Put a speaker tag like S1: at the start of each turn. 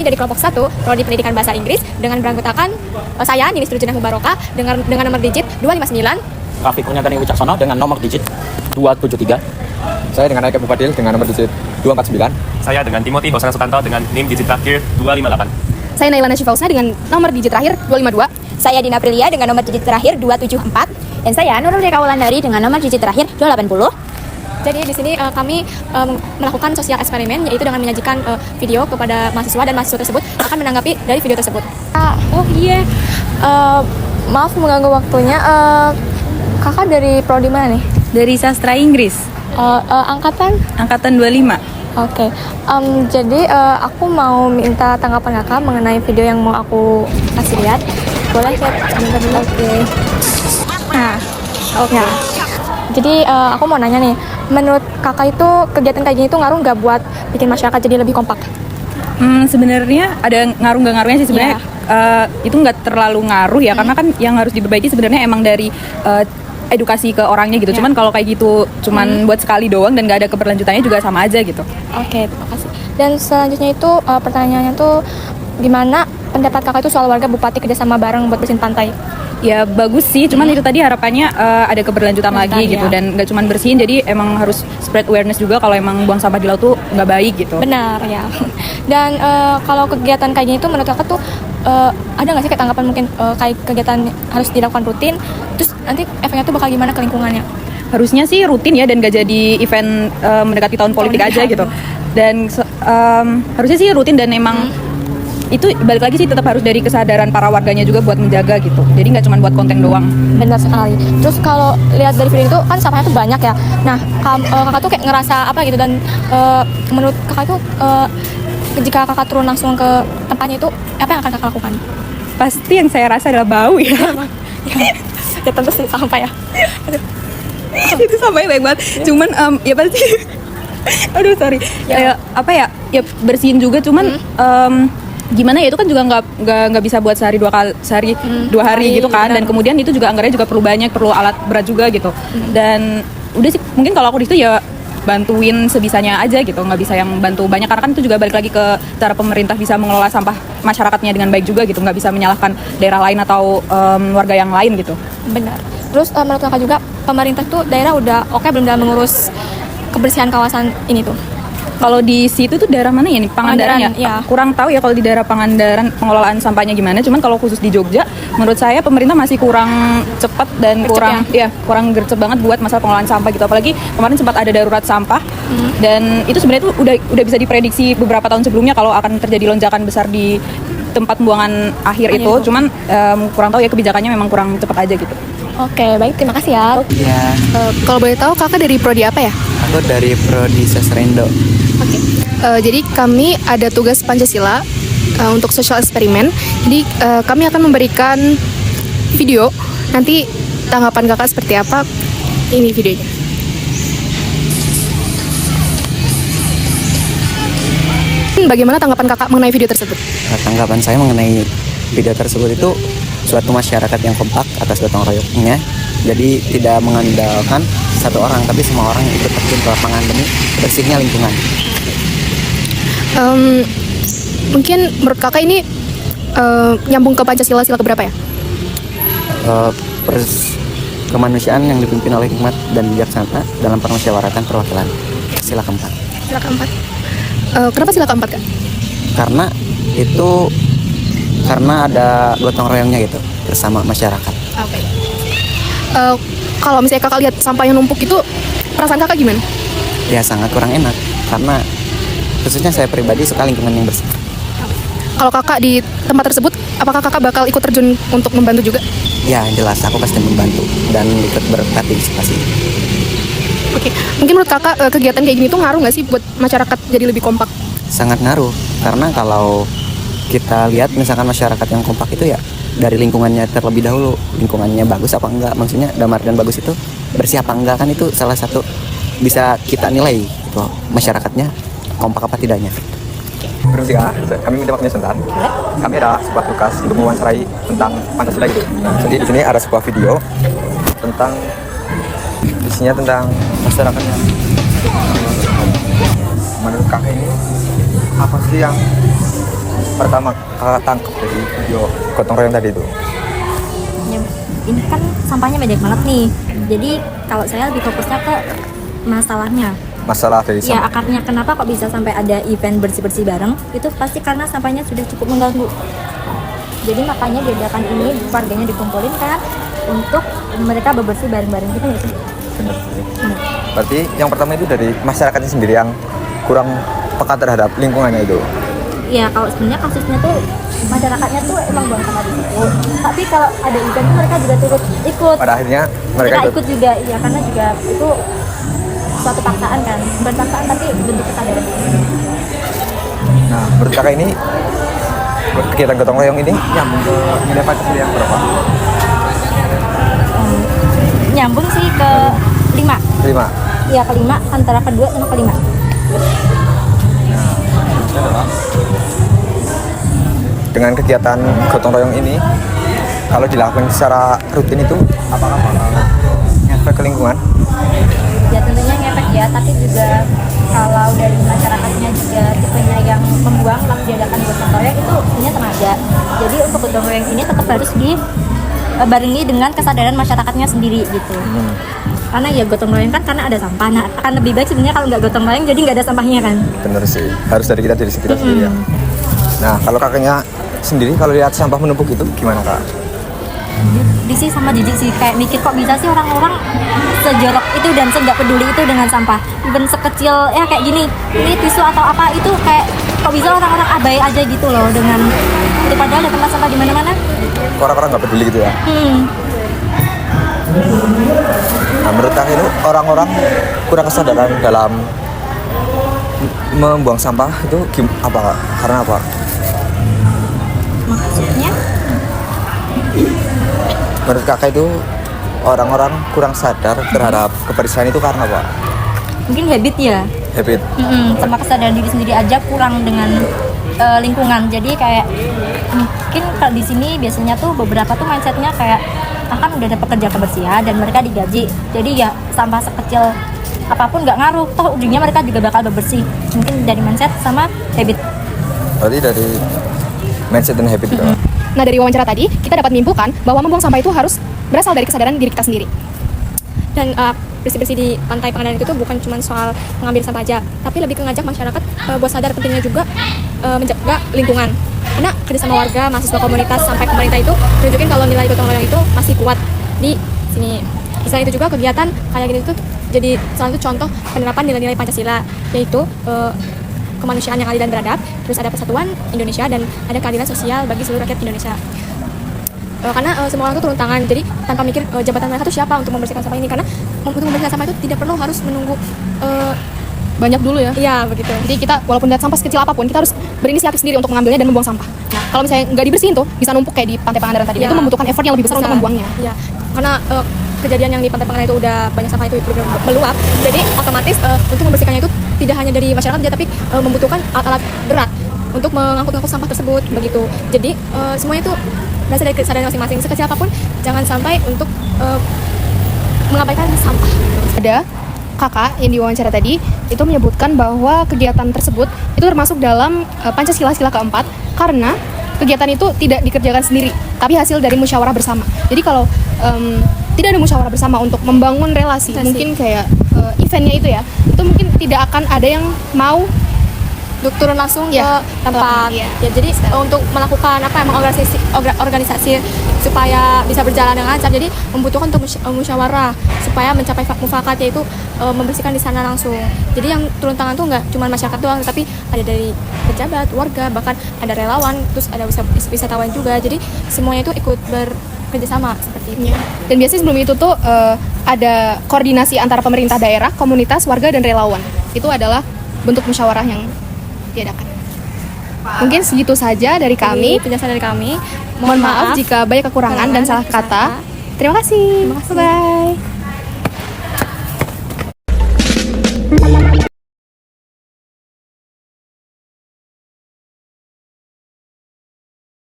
S1: dari kelompok 1, Prodi Pendidikan Bahasa Inggris, dengan beranggotakan saya, Ninis Turjunah Mubaroka, dengan nomor digit 259.
S2: Rafiq Unyadani Wicaksono dengan nomor digit 273.
S3: Saya dengan Eka Bupadil dengan nomor digit 249.
S4: Saya dengan Timothy Hosana Sukanto dengan NIM digit terakhir 258.
S1: Saya Nailana Syifausna dengan nomor digit terakhir 252.
S5: Saya Dina Prilia dengan nomor digit terakhir 274.
S6: Dan saya Nurul Deka Wulandari dengan nomor digit terakhir 280.
S1: Jadi di sini kami melakukan sosial eksperimen, yaitu dengan menyajikan video kepada mahasiswa, dan mahasiswa tersebut akan menanggapi dari video tersebut.
S7: Oh iya, maaf mengganggu waktunya. Kakak dari prodi mana nih?
S8: Dari sastra Inggris.
S7: Angkatan?
S8: Angkatan 25.
S7: Oke. Jadi aku mau minta tanggapan kakak mengenai video yang mau aku kasih lihat. Boleh ya? Oke. Nah, oke. Jadi aku mau nanya nih, menurut kakak itu kegiatan kayak gini tuh ngaruh nggak buat bikin masyarakat jadi lebih kompak?
S8: Sebenarnya ada ngaruh nggak ngaruhnya sih sebenarnya. Itu nggak terlalu ngaruh ya, karena kan yang harus diperbaiki sebenarnya emang dari edukasi ke orangnya gitu. Cuman kalau kayak gitu cuman buat sekali doang dan nggak ada keberlanjutannya juga sama aja gitu.
S7: Oke, terima kasih. Dan selanjutnya itu pertanyaannya tuh gimana pendapat kakak itu soal warga Bupati kerjasama bareng buat bersihin pantai?
S8: Ya bagus sih, cuman itu tadi harapannya ada keberlanjutan lagi gitu, dan nggak cuman bersihin, jadi emang harus spread awareness juga kalau emang buang sampah di laut tuh nggak baik gitu.
S7: Benar ya. Dan kalau kegiatan kayak gini tuh menurut kakak tuh ada nggak sih kayak tanggapan mungkin kayak kegiatan harus dilakukan rutin, terus nanti efeknya tuh bakal gimana ke lingkungannya?
S8: Harusnya sih rutin ya, dan gak jadi event mendekati tahun politik aja gitu. Dan harusnya sih rutin, dan emang itu balik lagi sih tetap harus dari kesadaran para warganya juga buat menjaga gitu. Jadi nggak cuma buat konten doang.
S7: Benar sekali. Terus kalau lihat dari video itu kan sampahnya tuh banyak ya. Nah, kakak tuh kayak ngerasa apa gitu, dan menurut kakak itu jika kakak turun langsung ke tempatnya itu apa yang akan kakak lakukan?
S8: Pasti yang saya rasa adalah bau ya.
S7: Ya tentu sih sampah ya.
S8: Itu sampahnya baik banget. Cuman ya pasti aduh sorry. Ya apa ya? Ya bersihin juga, cuman gimana ya, itu kan juga nggak bisa buat sehari dua hari gitu kan. Dan kemudian itu juga anggarannya juga perlu banyak, perlu alat berat juga gitu. Dan udah sih mungkin kalau aku di situ ya bantuin sebisanya aja gitu, nggak bisa yang bantu banyak, karena kan itu juga balik lagi ke cara pemerintah bisa mengelola sampah masyarakatnya dengan baik juga gitu, nggak bisa menyalahkan daerah lain atau warga yang lain gitu.
S7: Benar. Terus menurut kakak juga pemerintah tuh daerah udah oke belum dalam mengurus kebersihan kawasan ini tuh?
S8: Kalau di situ tuh daerah mana ya nih? Pangandaran ya?
S7: Ya.
S8: Kurang tahu ya kalau di daerah Pangandaran pengelolaan sampahnya gimana. Cuman kalau khusus di Jogja, menurut saya pemerintah masih kurang cepat dan kurang gercep banget buat masalah pengelolaan sampah gitu. Apalagi kemarin sempat ada darurat sampah, dan itu sebenarnya tuh udah bisa diprediksi beberapa tahun sebelumnya kalau akan terjadi lonjakan besar di tempat pembuangan akhir itu. Cuman kurang tahu ya, kebijakannya memang kurang cepat aja gitu.
S7: Oke, baik, terima kasih ya.
S9: Ya,
S1: Kalau boleh tahu kakak dari prodi apa ya?
S9: aku dari Prodi Sastra Indo.
S1: Oke. Jadi kami ada tugas Pancasila untuk social eksperimen. Jadi kami akan memberikan video. Nanti tanggapan kakak seperti apa? Ini videonya. Bagaimana tanggapan kakak mengenai video tersebut?
S9: Tanggapan saya mengenai video tersebut itu suatu masyarakat yang kompak atas gotong royongnya. Jadi tidak mengandalkan satu orang, tapi semua orang yang ikut terjun ke lapangan demi bersihnya lingkungan.
S1: Mungkin menurut kakak ini nyambung ke Pancasila sila keberapa ya?
S9: Kemanusiaan yang dipimpin oleh hikmat dan bijaksana dalam permusyawaratan perwakilan. Sila keempat.
S1: Sila keempat. Kenapa sila keempat, Kak?
S9: Karena ada gotong royongnya gitu bersama masyarakat.
S1: Oke. Kalau misalnya kakak lihat sampah yang numpuk itu, perasaan kakak gimana?
S9: Ya sangat kurang enak, karena khususnya saya pribadi suka lingkungan yang bersih.
S1: Kalau kakak di tempat tersebut, apakah kakak bakal ikut terjun untuk membantu juga?
S9: Ya jelas, aku pasti membantu dan ikut berpartisipasi.
S1: Oke. Mungkin menurut kakak kegiatan kayak gini tuh ngaruh nggak sih buat masyarakat jadi lebih kompak?
S9: Sangat ngaruh, karena kalau kita lihat misalkan masyarakat yang kompak itu ya dari lingkungannya terlebih dahulu, lingkungannya bagus apa enggak, maksudnya damar dan bagus itu bersih apa enggak, kan itu salah satu bisa kita nilai gitu, masyarakatnya kompak apa tidaknya.
S3: Permisi kak, kami minta waktunya sebentar. Kami ada sebuah tugas untuk mewawancarai tentang Pancasila itu. Jadi di sini ada sebuah video tentang isinya tentang masyarakatnya. Menurut kakak ini apa sih yang pertama kakak tangkap dari video gotong royong tadi itu?
S6: Ya, ini kan sampahnya banyak banget nih. Jadi kalau saya lebih fokusnya ke masalahnya.
S3: Masalah dari
S6: Ya,
S3: sampah.
S6: akarnya kenapa kok bisa sampai ada event bersih-bersih bareng? Itu pasti karena sampahnya sudah cukup mengganggu. Jadi makanya diadakan ini, warganya dikumpulin kan untuk mereka bebersih bareng-bareng gitu ya sih.
S3: Benar sih. Berarti yang pertama itu dari masyarakatnya sendiri yang kurang peka terhadap lingkungannya itu.
S6: Ya kalau sebenarnya kasusnya tuh masyarakatnya tuh emang buang sampah di situ. Tapi kalau ada event mereka juga turut ikut.
S3: Pada akhirnya mereka
S6: ikut juga, ya karena juga itu suatu paksaan kan, bukan paksaan tapi bentuk kesadaran.
S3: Nah, menurut kakak ini kegiatan gotong royong ini nyambung ke nilai Pancasila yang berapa?
S6: Nyambung sih ke 5.
S3: 5.
S6: Ya kelima, antara kedua sama kelima.
S3: Dengan kegiatan gotong royong ini, kalau dilakukan secara rutin itu apakah bakal ngefek ke lingkungan?
S6: Ya tentunya ngefek ya, tapi juga kalau dari masyarakatnya juga tipenya yang membuang lalu diadakan gotong royong itu sebenarnya tenaga. Jadi untuk gotong royong ini tetap harus dibarengi dengan kesadaran masyarakatnya sendiri gitu. Karena ya gotong royong kan karena ada sampah. Nah akan lebih baik sebenarnya kalau nggak gotong royong jadi nggak ada sampahnya kan.
S3: Bener sih, harus dari kita diri kita sendiri ya. Nah, kalau kakaknya sendiri kalau lihat sampah menumpuk itu gimana kak?
S6: Disi sama jijik sih, kayak mikir kok bisa sih orang-orang sejorok itu dan nggak peduli itu dengan sampah. Even sekecil ya kayak gini, ini tisu atau apa itu kayak kok bisa orang-orang abai aja gitu loh dengan itu padahal ada tempat sampah di mana-mana.
S3: Orang-orang nggak peduli gitu ya? Nah, menurut kakak itu orang-orang kurang kesadaran dalam membuang sampah itu apa kak? Karena apa?
S6: Maksudnya?
S3: Menurut kakak itu orang-orang kurang sadar terhadap kebersihan itu karena apa?
S6: Mungkin habit ya.
S3: Habit.
S6: Sama kesadaran diri sendiri aja kurang dengan lingkungan. Jadi kayak mungkin kalau di sini biasanya tuh beberapa tuh mindsetnya kayak akan udah ada pekerja kebersihan dan mereka digaji. Jadi ya sampah sekecil apapun nggak ngaruh. Toh ujungnya mereka juga bakal bebersih. Mungkin dari mindset sama habit.
S3: Berarti dari mindset dan habit juga.
S1: Nah, dari wawancara tadi, kita dapat menyimpulkan bahwa membuang sampah itu harus berasal dari kesadaran diri kita sendiri.
S7: Dan bersih-bersih di pantai Pangandaran itu tuh bukan cuma soal mengambil sampah aja, tapi lebih ke ngajak masyarakat buat sadar pentingnya juga menjaga lingkungan. Karena kerjasama warga, mahasiswa komunitas, sampai pemerintah itu menunjukkan kalau nilai gotong royong itu masih kuat di sini. Selain itu juga kegiatan kayak gini tuh jadi salah satu contoh penerapan nilai-nilai Pancasila, yaitu kemanusiaan yang adil dan beradab, terus ada persatuan Indonesia dan ada keadilan sosial bagi seluruh rakyat Indonesia. Karena semua orang itu turun tangan, jadi tanpa mikir jabatan mereka itu siapa untuk membersihkan sampah ini, karena untuk membersihkan sampah itu tidak perlu harus menunggu
S1: Banyak dulu ya.
S7: iya begitu.
S1: Jadi kita walaupun lihat sampah sekecil apapun, kita harus berinisiatif sendiri untuk mengambilnya dan membuang sampah. Nah, kalau misalnya nggak dibersihin tuh, bisa numpuk kayak di Pantai Pangandaran tadi.
S7: Ya.
S1: Itu membutuhkan effort yang lebih besar untuk membuangnya.
S7: Iya, karena kejadian yang di Pantai Pangandaran itu udah banyak sampah itu meluap, jadi otomatis untuk membersihkannya itu tidak hanya dari masyarakat saja, tapi membutuhkan alat-alat berat untuk mengangkut sampah tersebut begitu. Jadi semuanya itu berasal dari kesadaran masing-masing. Sekecil apapun, jangan sampai untuk mengabaikan sampah.
S1: Ada kakak yang diwawancara tadi itu menyebutkan bahwa kegiatan tersebut itu termasuk dalam Pancasila sila keempat karena kegiatan itu tidak dikerjakan sendiri tapi hasil dari musyawarah bersama. Jadi kalau tidak ada musyawarah bersama untuk membangun relasi. Mungkin kayak eventnya itu ya, itu mungkin tidak akan ada yang mau
S7: Turun langsung
S1: Ya,
S7: ke tempat.
S1: iya.
S7: Ya, jadi untuk melakukan organisasi supaya bisa berjalan dengan lancar, jadi membutuhkan untuk musyawarah supaya mencapai mufakat, yaitu membersihkan di sana langsung. Jadi yang turun tangan tuh nggak cuma masyarakat doang, tapi ada dari pejabat, warga, bahkan ada relawan, terus ada wisatawan juga. Jadi semuanya itu ikut bekerjasama seperti itu.
S1: Dan biasanya sebelum itu tuh ada koordinasi antara pemerintah daerah, komunitas, warga, dan relawan. Itu adalah bentuk musyawarah yang diadakan. Mungkin segitu saja dari kami.
S7: Penjelasan dari kami.
S1: Mohon maaf jika banyak kekurangan dan salah kata. Terima kasih. Bye-bye.